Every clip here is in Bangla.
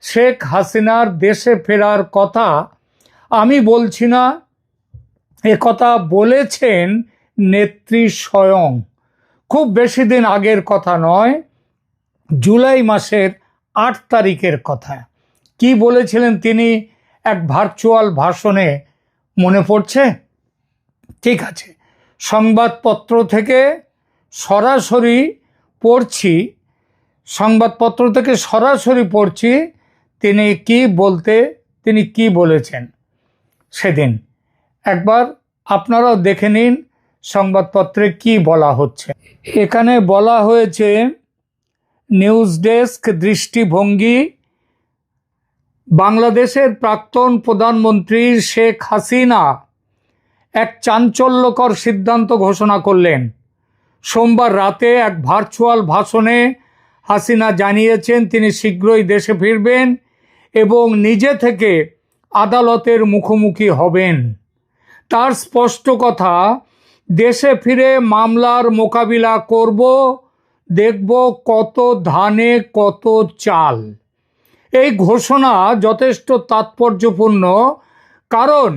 শেখ হাসিনার দেশে ফেরার কথা আমি বলছি না, কথা বলেছেন নেত্রী স্বয়ং। খুব বেশি দিন আগের কথা নয়, জুলাই মাসের 8 তারিখের কথা। কি বলেছিলেন তিনি এক ভার্চুয়াল ভাষণে, মনে পড়ছে? ঠিক আছে, সংবাদপত্র থেকে সরাসরি পড়ছি, তিনি কি বলেছেন সেদিন। একবার আপনারাও দেখে নিন সংবাদপত্রে কি বলা হচ্ছে। এখানে বলা হয়েছে, নিউজ ডেস্ক দৃষ্টিভঙ্গি, বাংলাদেশের প্রাক্তন প্রধানমন্ত্রী শেখ হাসিনা এক চাঞ্চল্যকর সিদ্ধান্ত ঘোষণা করলেন। সোমবার রাতে এক ভার্চুয়াল ভাষণে হাসিনা জানিয়েছেন তিনি শীঘ্রই দেশে ফিরবেন এবং নিজে থেকে আদালতের মুখোমুখি হবেন। তার স্পষ্ট কথা, দেশে ফিরে মামলার মোকাবিলা করব, দেখব কত ধানে কত চাল। এই ঘোষণা যথেষ্ট তাৎপর্যপূর্ণ, কারণ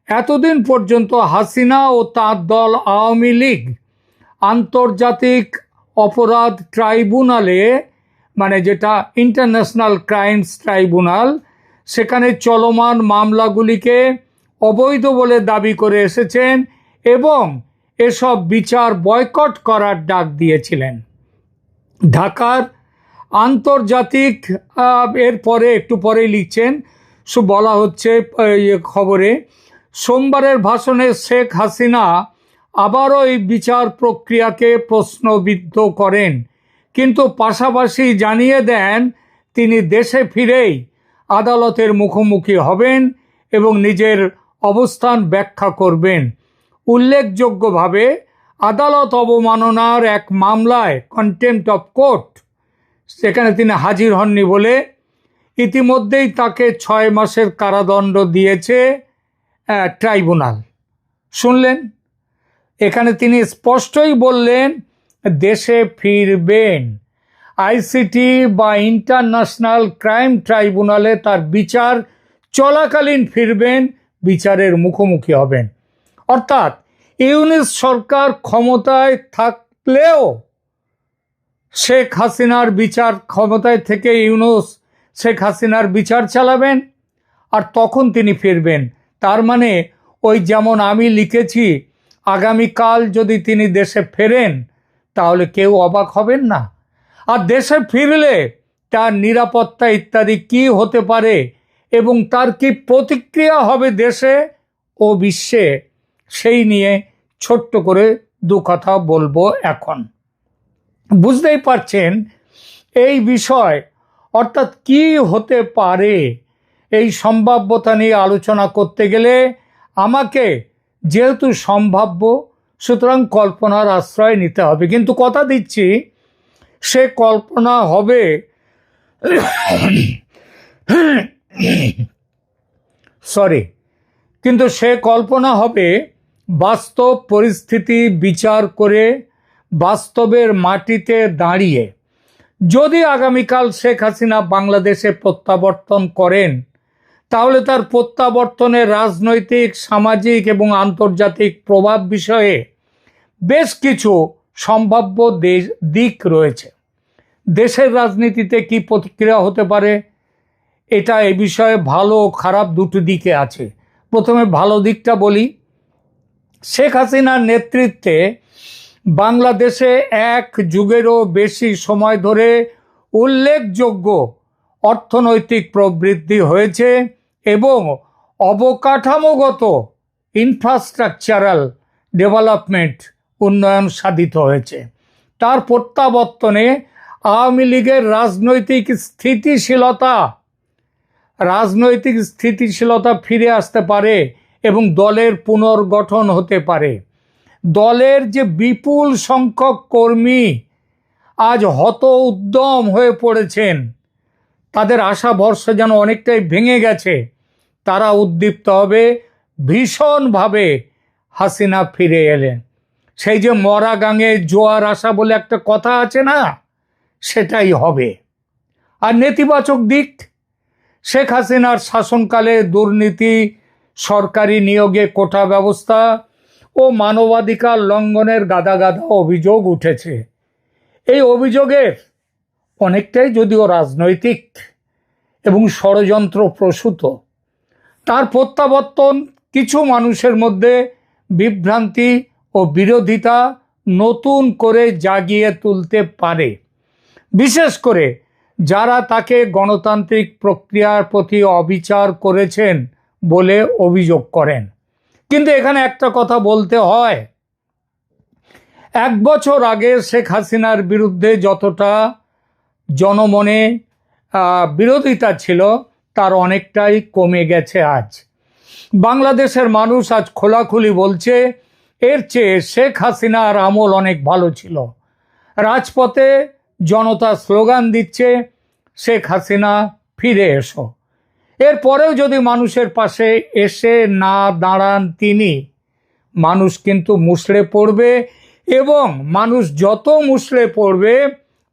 এতদিন পর্যন্ত হাসিনা ও তার দল আওয়ামী লীগ আন্তর্জাতিক অপরাধ ট্রাইব্যুনালে, মানে যেটা ইন্টারন্যাশনাল ক্রাইমস ট্রাইব্যুনাল, সেখানে চলমান মামলাগুলিকে অবৈধ বলে দাবি করে এসেছেন এবং এসব বিচার বয়কট করার ডাক দিয়েছিলেন। ঢাকার আন্তর্জাতিক, এরপরে একটু পরেই লিখছেন, বলা হচ্ছে খবরে, সোমবারের ভাষণে শেখ হাসিনা আবারও এই বিচার প্রক্রিয়াকে প্রশ্নবিদ্ধ করেন, কিন্তু পাশাপাশি জানিয়ে দেন তিনি দেশে ফিরেই আদালতের মুখোমুখি হবেন এবং নিজের অবস্থান ব্যাখ্যা করবেন। উল্লেখযোগ্যভাবে আদালত অবমাননার এক মামলায়, কন্টেম্পট অফ কোর্ট, সেখানে তিনি হাজির হননি বলে ইতিমধ্যেই তাকে 6 মাসের কারাদণ্ড দিয়েছে ট্রাইব্যুনাল। শুনলেন, এখানে তিনি স্পষ্টই বললেন দেশে ফিরবেন। আইসিটি বা ইন্টারন্যাশনাল ক্রাইম ট্রাইব্যুনালে তার বিচার চলাকালীন ফিরবেন, বিচারের মুখোমুখি হবেন। অর্থাৎ ইউনূস সরকার ক্ষমতায় থাকলেও শেখ হাসিনার বিচার, ক্ষমতায় থেকে ইউনূস শেখ হাসিনার বিচার চালাবেন আর তখন তিনি ফিরবেন। তার মানে ওই যেমন আমি লিখেছি, আগামীকাল যদি তিনি দেশে ফেরেন তাহলে কেউ অবাক হবেন না। আর দেশে ফিরলে তার নিরাপত্তা ইত্যাদি কি হতে পারে এবং তার কি প্রতিক্রিয়া হবে দেশে ও বিশ্বে, সেই নিয়ে ছোট্ট করে 2 কথা বলবো এখন। বুঝতেই পারছেন এই বিষয়, অর্থাৎ কি হতে পারে, এই সম্ভাব্যতা নিয়ে আলোচনা করতে গেলে আমাকে, যেহেতু সম্ভাব্য, সুতরাং কল্পনার আশ্রয় নিতে হবে। কিন্তু কথা দিচ্ছি, সে কল্পনা হবে কিন্তু সে কল্পনা হবে বাস্তব পরিস্থিতি বিচার করে, বাস্তবের মাটিতে দাঁড়িয়ে। যদি আগামীকাল শেখ হাসিনা বাংলাদেশে প্রত্যাবর্তন করেন, তাহলে তার প্রত্যাবর্তনের রাজনৈতিক, সামাজিক এবং আন্তর্জাতিক প্রভাব বিষয়ে বেশ কিছু সম্ভাব্য দিক রয়েছে। দেশের রাজনীতিতে কি প্রতিক্রিয়া হতে পারে, এটা এই বিষয়ে ভালো ও খারাপ দুটো দিকে আছে। প্রথমে ভালো দিকটা বলি। শেখ হাসিনার নেতৃত্বে বাংলাদেশে 1 যুগেরও বেশি সময় ধরে উল্লেখযোগ্য অর্থনৈতিক প্রবৃদ্ধি হয়েছে এবং অবকাঠামোগত ইনফ্রাস্ট্রাকচারাল ডেভেলপমেন্ট, উন্নয়ন সাধিত হয়েছে। তার প্রত্যাবর্তনে আওয়ামী লীগের রাজনৈতিক স্থিতিশীলতা ফিরে আসতে পারে এবং দলের পুনর্গঠন হতে পারে। দলের যে বিপুল সংখ্যক কর্মী আজ হত উদ্যম হয়ে পড়েছেন, তাদের আশা ভরসা যেন অনেকটাই ভেঙে গেছে, তারা উদ্দীপ্ত হবে ভীষণভাবে হাসিনা ফিরে এলেন। সেই যে মরা গাঙে জোয়ার আসা বলে একটা কথা আছে না, সেটাই হবে। আর নেতিবাচক দিক, শেখ হাসিনার শাসনকালে দুর্নীতি, সরকারি নিয়োগে কোটা ব্যবস্থা ও মানবাধিকার লঙ্ঘনের গাদা গাদা অভিযোগ উঠেছে। এই অভিযোগের অনেকটাই যদিও রাজনৈতিক এবং ষড়যন্ত্র প্রসূত। তার প্রত্যাবর্তন কিছু মানুষের মধ্যে বিভ্রান্তি ও বিরোধিতা নতুন করে জাগিয়ে তুলতে পারে, বিশেষ করে যারা তাকে গণতান্ত্রিক প্রক্রিয়ার প্রতি অবিচার করেছেন বলে অভিযোগ করেন। কিন্তু এখানে একটা কথা বলতে হয়, 1 বছর আগে শেখ হাসিনার বিরুদ্ধে যতটা জনমনে বিরোধিতা ছিল তার অনেকটাই কমে গেছে। আজ বাংলাদেশের মানুষ আজ খোলাখুলি বলছে এর চেয়ে শেখ হাসিনার আমল অনেক ভালো ছিল। রাজপথে জনতা স্লোগান দিচ্ছে শেখ হাসিনা ফিরে এসো। এরপরেও যদি মানুষের পাশে এসে না দাঁড়ান তিনি, মানুষ কিন্তু মুষড়ে পড়বে, এবং মানুষ যত মুষড়ে পড়বে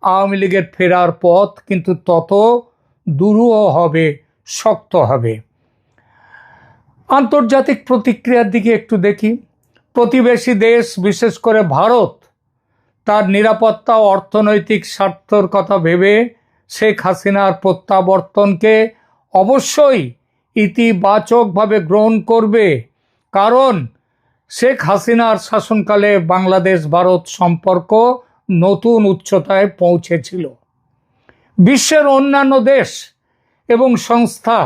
আওয়ামী লীগের ফেরার পথ কিন্তু তত দুরূহ হবে, শক্ত হবে। আন্তর্জাতিক প্রতিক্রিয়ার দিকে একটু দেখি। প্রতিবেশী দেশ বিশেষ করে ভারত তার নিরাপত্তা ও অর্থনৈতিক স্বার্থের কথা ভেবে শেখ হাসিনার প্রত্যাবর্তনকে অবশ্যই ইতিবাচকভাবে গ্রহণ করবে, কারণ শেখ হাসিনার শাসনকালে বাংলাদেশ ভারত সম্পর্ক নতুন উচ্চতায় পৌঁছেছিল। বিশ্বের অন্যান্য দেশ এবং সংস্থা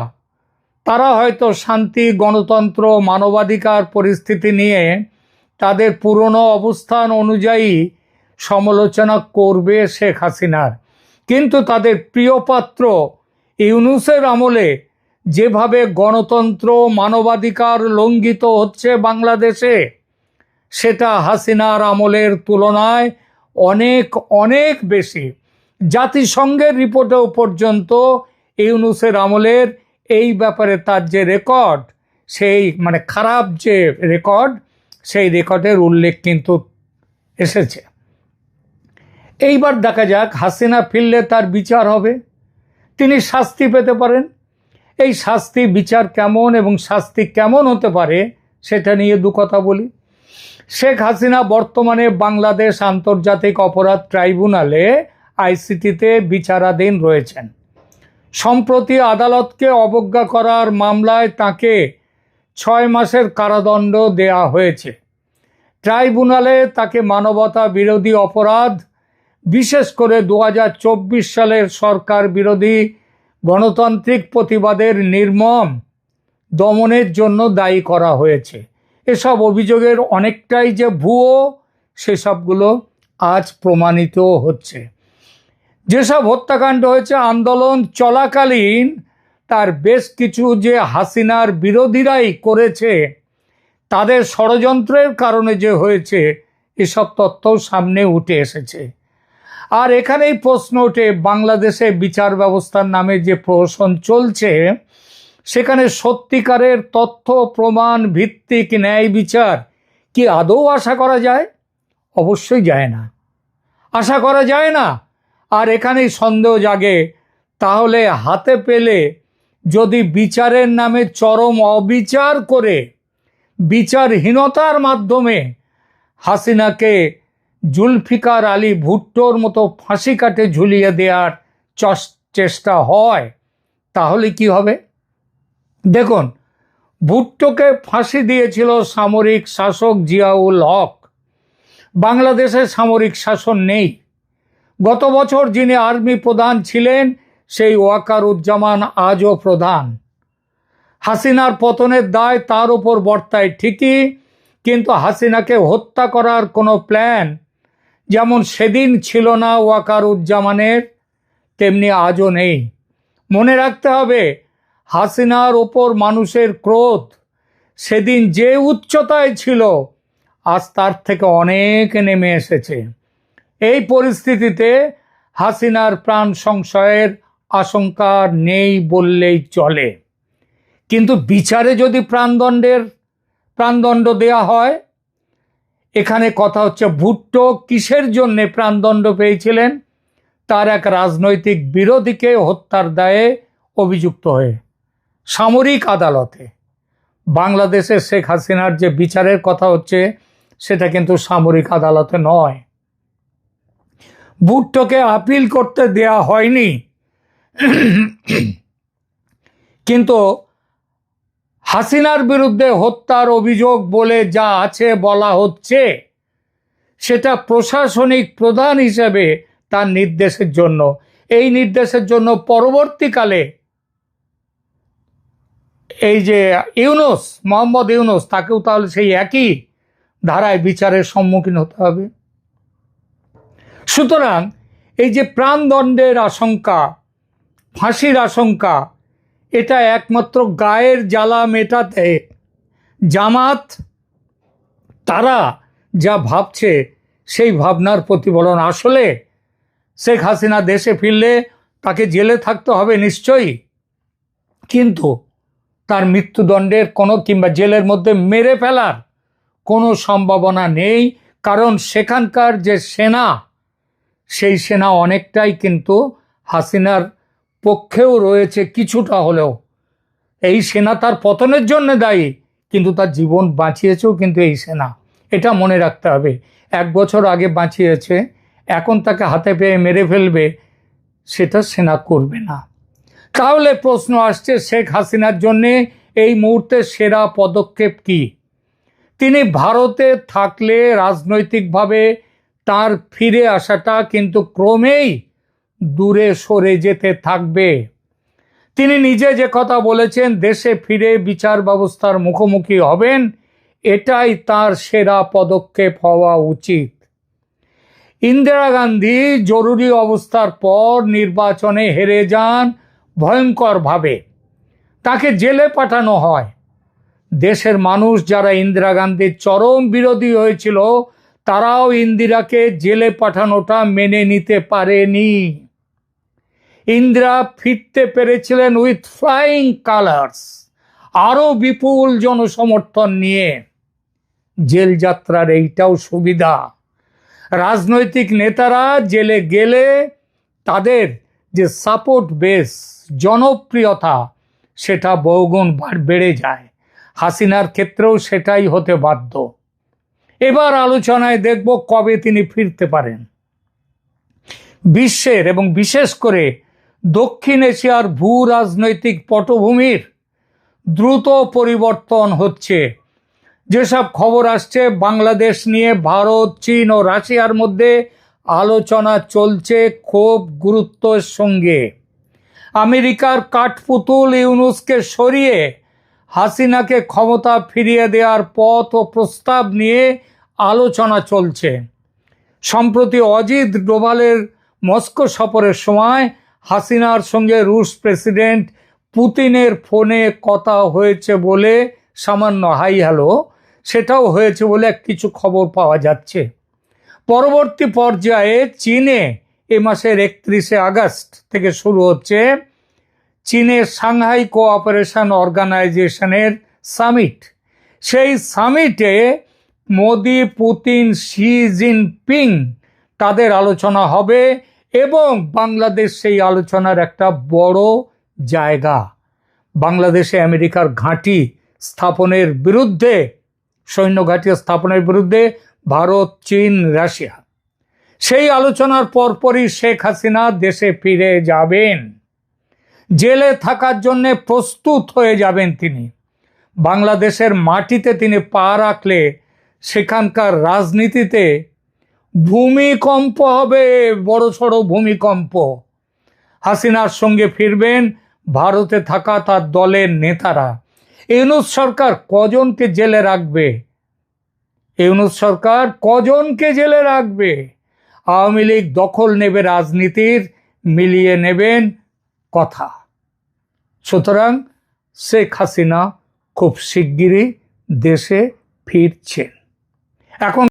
তারা হয়তো শান্তি, গণতন্ত্র, মানবাধিকার পরিস্থিতি নিয়ে তাদের পুরনো অবস্থান অনুযায়ী সমালোচনা করবে শেখ হাসিনার, কিন্তু তাদের প্রিয়পাত্র ইউনূসের আমলে যেভাবে গণতন্ত্র, মানবাধিকার লঙ্ঘিত হচ্ছে বাংলাদেশে, সেটা হাসিনার আমলের তুলনায় অনেক অনেক বেশি। জাতিসংঘের রিপোর্টেও পর্যন্ত ইউনূসের আমলের এই ব্যাপারে তার যে রেকর্ড, সেই খারাপ যে রেকর্ড, সেই রেকর্ডের উল্লেখ কিন্তু এসেছে। এইবার দেখা যাক হাসিনা ফিরলে তার বিচার হবে, তিনি শাস্তি পেতে পারেন। এই শাস্তি বিচার কেমন এবং শাস্তি কেমন হতে পারে সেটা নিয়ে দু কথা বলি। শেখ হাসিনা বর্তমানে বাংলাদেশ আন্তর্জাতিক অপরাধ ট্রাইব্যুনালে আইসিটিতে বিচারাধীন রয়েছেন। সম্প্রতি আদালতকে অবজ্ঞা করার মামলায় তাকে 6 মাসের কারাদণ্ড দেয়া হয়েছে। ট্রাইব্যুনালে তাকে মানবতা বিরোধী অপরাধ, বিশেষ করে 2024 সালের সরকার বিরোধী গণতান্ত্রিক প্রতিবাদের নির্মম দমনের জন্য দায়ী করা হয়েছে। এসব অভিযোগের অনেকটাই যে ভুয়ো সেসবগুলো আজ প্রমাণিত হচ্ছে। যেসব হত্যাকাণ্ড হয়েছে আন্দোলন চলাকালীন, তার বেশ কিছু যে হাসিনার বিরোধীরাই করেছে, তাদের ষড়যন্ত্রের কারণে যে হয়েছে, এসব তথ্য সামনে উঠে এসেছে। আর এখানেই প্রশ্ন ওঠে, বাংলাদেশে বিচার ব্যবস্থার নামে যে প্রহসন চলছে, সেখানে সত্যিকারের তথ্য প্রমাণ ভিত্তিক ন্যায় বিচার কি আদৌ আশা করা যায়? অবশ্যই যায় না, আশা করা যায় না। আর এখানেই সন্দেহ জাগে, তাহলে হাতে পেলে যদি বিচারের নামে চরম অবিচার করে বিচারহীনতার মাধ্যমে হাসিনাকে জুলফিকার আলী ভুট্টোর মতো ফাঁসি কাটে ঝুলিয়ে দেওয়ার চেষ্টা হয়, তাহলে কি হবে? দেখুন, ভুট্টোকে ফাঁসি দিয়েছিল সামরিক শাসক জিয়াউল হক। বাংলাদেশে সামরিক শাসন নেই। গত বছর যিনি আর্মি প্রধান ছিলেন, সেই ওয়াকারুজ্জামান আজও প্রধান। হাসিনার পতনের দায় তার উপর বর্তায় ঠিকই, কিন্তু হাসিনাকে হত্যা করার কোনো প্ল্যান যেমন সেদিন ছিল না ওয়াকারুজ্জামানের, তেমনি আজও নেই। মনে রাখতে হবে, হাসিনার ওপর মানুষের ক্রোধ সেদিন যে উচ্চতায় ছিল, আজ তার থেকে অনেক নেমে এসেছে। এই পরিস্থিতিতে হাসিনার প্রাণ সংশয়ের আশঙ্কা নেই বললেই চলে। কিন্তু বিচারে যদি প্রাণদণ্ড দেয়া হয়, এখানে কথা হচ্ছে ভুট্টো কিসের জন্যে প্রাণদণ্ড পেয়েছিলেন? তার এক রাজনৈতিক বিরোধীকে হত্যার দায়ে অভিযুক্ত হয়ে সামরিক আদালতে। বাংলাদেশে শেখ হাসিনার যে বিচারের কথা হচ্ছে সেটা কিন্তু সামরিক আদালতে নয়। ভুট্টোকে আপিল করতে দেয়া হয়নি, কিন্তু হাসিনার বিরুদ্ধে হত্যার অভিযোগ বলে যা আছে বলা হচ্ছে সেটা প্রশাসনিক প্রধান হিসেবে তার নির্দেশের জন্য, এই নির্দেশের জন্য পরবর্তীকালে এই যে ইউনূস, মোহাম্মদ ইউনূস, তাকেও তাহলে সেই একই ধারায় বিচারের সম্মুখীন হতে হবে। সুতরাং এই যে প্রাণদণ্ডের আশঙ্কা, ফাঁসির আশঙ্কা, এটা একমাত্র গায়ের জ্বালা মেটাতে জামাত তারা যা ভাবছে সেই ভাবনার প্রতিফলন। আসলে শেখ হাসিনা দেশে ফিরলে তাকে জেলে থাকতে হবে নিশ্চয়ই, কিন্তু তার মৃত্যুদণ্ডের কোনো কিংবা জেলের মধ্যে মেরে ফেলার কোনো সম্ভাবনা নেই, কারণ সেখানকার যে সেনা, সেই সেনা অনেকটাই কিন্তু হাসিনার পক্ষেও রয়েছে কিছুটা হলেও। এই সেনা তার পতনের জন্য দায়ী, কিন্তু তার জীবন বাঁচিয়েছেও কিন্তু এই সেনা, এটা মনে রাখতে হবে। 1 বছর আগে বাঁচিয়েছে, এখন তাকে হাতে পেয়ে মেরে ফেলবে, সেটা সেনা করবে না। তাহলে প্রশ্ন আসছে, শেখ হাসিনার জন্যে এই মুহূর্তে সেরা পদক্ষেপ কি? তিনি ভারতে থাকলে রাজনৈতিকভাবে তার ফিরে আসাটা কিন্তু ক্রমেই দূরে সরে যেতে থাকবে। তিনি নিজে যে কথা বলেছেন, দেশে ফিরে বিচার ব্যবস্থার মুখোমুখি হবেন, এটাই তার সেরা পদক্ষেপ হওয়া উচিত। ইন্দিরা গান্ধী জরুরি অবস্থার পর নির্বাচনে হেরে যান ভয়ঙ্করভাবে, তাকে জেলে পাঠানো হয়। দেশের মানুষ যারা ইন্দিরা গান্ধীর চরম বিরোধী হয়েছিল, তারাও ইন্দিরাকে জেলে পাঠানোটা মেনে নিতে পারেনি। ইন্দিরা ফিরতে পেরেছিলেন উইথ ফ্লাইং কালার্স, আরো বিপুল জনসমর্থন নিয়ে। জেল যাত্রার এইটাও সুবিধা, রাজনৈতিক নেতারা জেলে গেলে তাদের যে সাপোর্ট বেস, জনপ্রিয়তা, সেটা বহুগুণ বেড়ে যায়। হাসিনার ক্ষেত্রেও সেটাই হতে বাধ্য। এবার আলোচনায় দেখব কবে তিনি ফিরতে পারেন। বিশ্বের এবং বিশেষ করে দক্ষিণ এশিয়ার ভূ রাজনৈতিক পটভূমির দ্রুত পরিবর্তন হচ্ছে। যেসব খবর আসছে, বাংলাদেশ নিয়ে ভারত, চীন ও রাশিয়ার মধ্যে আলোচনা চলছে খুব গুরুত্বের সঙ্গে। আমেরিকার কাঠপুতুল ইউনূসকে সরিয়ে হাসিনাকে ক্ষমতা ফিরিয়ে দেওয়ার পথ ও প্রস্তাব নিয়ে আলোচনা চলছে। সম্প্রতি অজিত ডোভালের মস্কো সফরের সময় হাসিনার সঙ্গে রুশ প্রেসিডেন্ট পুতিনের ফোনে কথা হয়েছে বলে, সামান্য হাই হ্যালো সেটাও হয়েছে বলে কিছু খবর পাওয়া যাচ্ছে। পরবর্তী পর্যায়ে চীনে এ মাসের 31শে আগস্ট থেকে শুরু হচ্ছে চীনের সাংহাই কোঅপারেশন অর্গানাইজেশনের সামিট। সেই সামিটে মোদি, পুতিন, শি জিনপিং তাদের আলোচনা হবে এবং বাংলাদেশ সেই আলোচনার একটা বড় জায়গা। বাংলাদেশে আমেরিকার ঘাঁটি স্থাপনের বিরুদ্ধে, সৈন্য ঘাঁটি স্থাপনের বিরুদ্ধে ভারত, চীন, রাশিয়া। সেই আলোচনার পরপরই শেখ হাসিনা দেশে ফিরে যাবেন। জেলে থাকার জন্য প্রস্তুত হয়ে যাবেন তিনি। বাংলাদেশের মাটিতে তিনি পা রাখলে সেখানকার রাজনীতিতে ভূমিকম্প হবে, বড়সড় ভূমিকম্প। হাসিনার সঙ্গে ফিরবেন ভারতে থাকা তার দলের নেতারা। ইউনূস সরকার কজনকে জেলে রাখবে? ইউনূস সরকার কজনকে জেলে রাখবে? আওয়ামী লীগ দখল নেবে রাজনীতির, মিলিয়ে নেবেন কথা। সুতরাং শেখ হাসিনা খুব শিগগিরই দেশে ফিরছেন। এখন